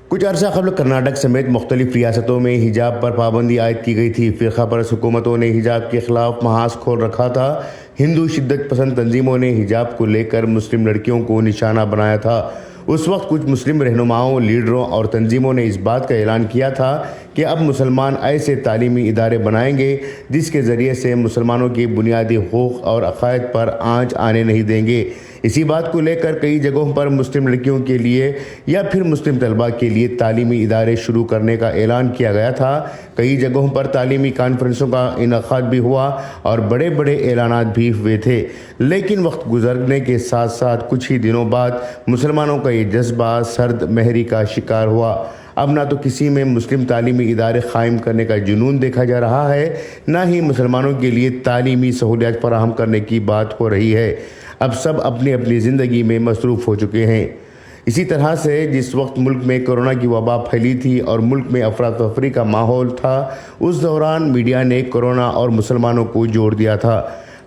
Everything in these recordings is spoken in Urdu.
کچھ عرصہ قبل کرناٹک سمیت مختلف ریاستوں میں حجاب پر پابندی عائد کی گئی تھی۔ فرقہ پرست حکومتوں نے حجاب کے خلاف محاذ کھول رکھا تھا۔ ہندو شدت پسند تنظیموں نے حجاب کو لے کر مسلم لڑکیوں کو نشانہ بنایا تھا۔ اس وقت کچھ مسلم رہنماؤں، لیڈروں اور تنظیموں نے اس بات کا اعلان کیا تھا کہ اب مسلمان ایسے تعلیمی ادارے بنائیں گے جس کے ذریعے سے مسلمانوں کی بنیادی حقوق اور عقائد پر آنچ آنے نہیں دیں گے۔ اسی بات کو لے کر کئی جگہوں پر مسلم لڑکیوں کے لیے یا پھر مسلم طلباء کے لیے تعلیمی ادارے شروع کرنے کا اعلان کیا گیا تھا۔ کئی جگہوں پر تعلیمی کانفرنسوں کا انعقاد بھی ہوا اور بڑے بڑے اعلانات بھی ہوئے تھے، لیکن وقت گزرنے کے ساتھ ساتھ کچھ ہی دنوں بعد مسلمانوں کا یہ جذبہ سرد مہری کا شکار ہوا۔ اب نہ تو کسی میں مسلم تعلیمی ادارے قائم کرنے کا جنون دیکھا جا رہا ہے، نہ ہی مسلمانوں کے لیے تعلیمی سہولیات فراہم کرنے کی بات ہو رہی ہے۔ اب سب اپنی اپنی زندگی میں مصروف ہو چکے ہیں۔ اسی طرح سے جس وقت ملک میں کورونا کی وبا پھیلی تھی اور ملک میں افراتفری کا ماحول تھا، اس دوران میڈیا نے کورونا اور مسلمانوں کو جوڑ دیا تھا۔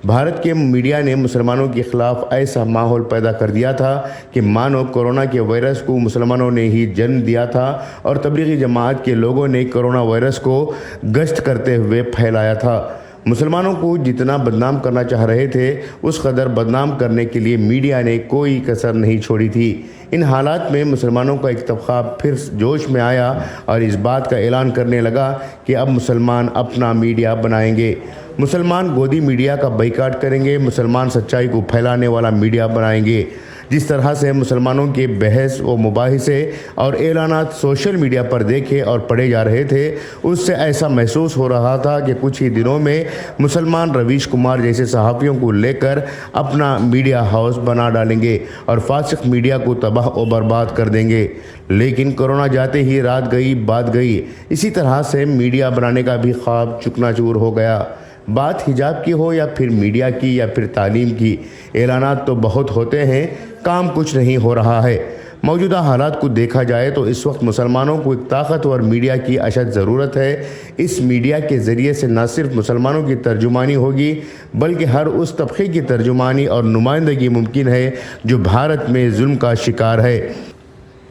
بھارت کے میڈیا نے مسلمانوں کے خلاف ایسا ماحول پیدا کر دیا تھا کہ مانو کورونا کے وائرس کو مسلمانوں نے ہی جنم دیا تھا اور تبلیغی جماعت کے لوگوں نے کورونا وائرس کو گشت کرتے ہوئے پھیلایا تھا۔ مسلمانوں کو جتنا بدنام کرنا چاہ رہے تھے، اس قدر بدنام کرنے کے لیے میڈیا نے کوئی کسر نہیں چھوڑی تھی۔ ان حالات میں مسلمانوں کا ایک طبقہ پھر جوش میں آیا اور اس بات کا اعلان کرنے لگا کہ اب مسلمان اپنا میڈیا بنائیں گے، مسلمان گودی میڈیا کا بائیکاٹ کریں گے، مسلمان سچائی کو پھیلانے والا میڈیا بنائیں گے۔ جس طرح سے مسلمانوں کے بحث و مباحثے اور اعلانات سوشل میڈیا پر دیکھے اور پڑھے جا رہے تھے، اس سے ایسا محسوس ہو رہا تھا کہ کچھ ہی دنوں میں مسلمان رویش کمار جیسے صحافیوں کو لے کر اپنا میڈیا ہاؤس بنا ڈالیں گے اور فاسق میڈیا کو تباہ و برباد کر دیں گے۔ لیکن کورونا جاتے ہی رات گئی بات گئی، اسی طرح سے میڈیا بنانے کا بھی خواب چکنا چور ہو گیا۔ بات حجاب کی ہو یا پھر میڈیا کی یا پھر تعلیم کی، اعلانات تو بہت ہوتے ہیں، کام کچھ نہیں ہو رہا ہے۔ موجودہ حالات کو دیکھا جائے تو اس وقت مسلمانوں کو ایک طاقتور میڈیا کی اشد ضرورت ہے۔ اس میڈیا کے ذریعے سے نہ صرف مسلمانوں کی ترجمانی ہوگی بلکہ ہر اس طبقے کی ترجمانی اور نمائندگی ممکن ہے جو بھارت میں ظلم کا شکار ہے،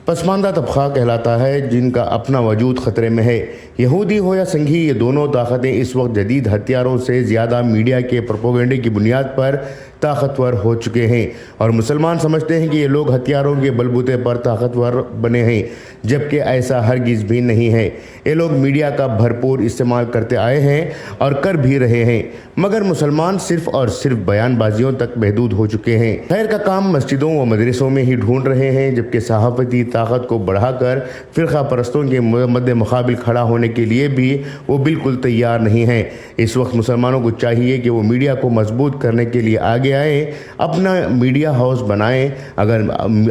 پسماندہ طبقہ کہلاتا ہے، جن کا اپنا وجود خطرے میں ہے۔ یہودی ہو یا سنگھی، یہ دونوں طاقتیں اس وقت جدید ہتھیاروں سے زیادہ میڈیا کے پروپیگنڈے کی بنیاد پر طاقتور ہو چکے ہیں اور مسلمان سمجھتے ہیں کہ یہ لوگ ہتھیاروں کے بلبوتے پر طاقتور بنے ہیں، جبکہ ایسا ہرگز بھی نہیں ہے۔ یہ لوگ میڈیا کا بھرپور استعمال کرتے آئے ہیں اور کر بھی رہے ہیں، مگر مسلمان صرف اور صرف بیان بازیوں تک محدود ہو چکے ہیں۔ خیر کا کام مسجدوں و مدرسوں میں ہی ڈھونڈ رہے ہیں، جبکہ صحافتی طاقت کو بڑھا کر فرقہ پرستوں کے مد مقابل کھڑا ہونے کے لیے بھی وہ بالکل تیار نہیں ہیں۔ اس وقت مسلمانوں کو چاہیے کہ وہ میڈیا کو مضبوط کرنے کے لیے آگے آئیں، اپنا میڈیا ہاؤس بنائیں۔ اگر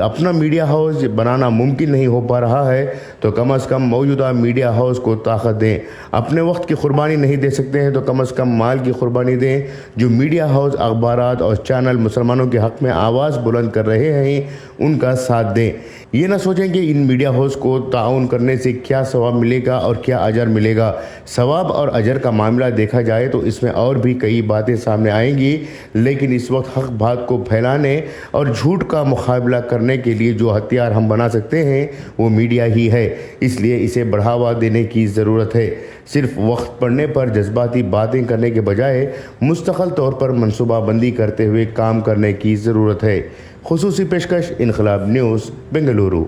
اپنا میڈیا ہاؤس بنانا ممکن نہیں ہو پا رہا ہے تو کم از کم موجودہ میڈیا ہاؤس کو طاقت دیں۔ اپنے وقت کی قربانی نہیں دے سکتے ہیں تو کم از کم مال کی قربانی دیں۔ جو میڈیا ہاؤس، اخبارات اور چینل مسلمانوں کے حق میں آواز بلند کر رہے ہیں، ان کا ساتھ دیں۔ یہ نہ سوچیں کہ ان میڈیا ہاؤس کو تعاون کرنے سے کیا ثواب ملے گا اور کیا اجر ملے گا۔ ثواب اور اجر کا معاملہ دیکھا جائے تو اس میں اور بھی کئی باتیں سامنے آئیں گی، لیکن اس وقت حق بات کو پھیلانے اور جھوٹ کا مقابلہ کرنے کے لیے جو ہتھیار ہم بنا سکتے ہیں وہ میڈیا ہی ہے، اس لیے اسے بڑھاوا دینے کی ضرورت ہے۔ صرف وقت پڑنے پر جذباتی باتیں کرنے کے بجائے مستقل طور پر منصوبہ بندی کرتے ہوئے کام کرنے کی ضرورت ہے۔ خصوصی پیشکش انقلاب نیوز، بنگلورو۔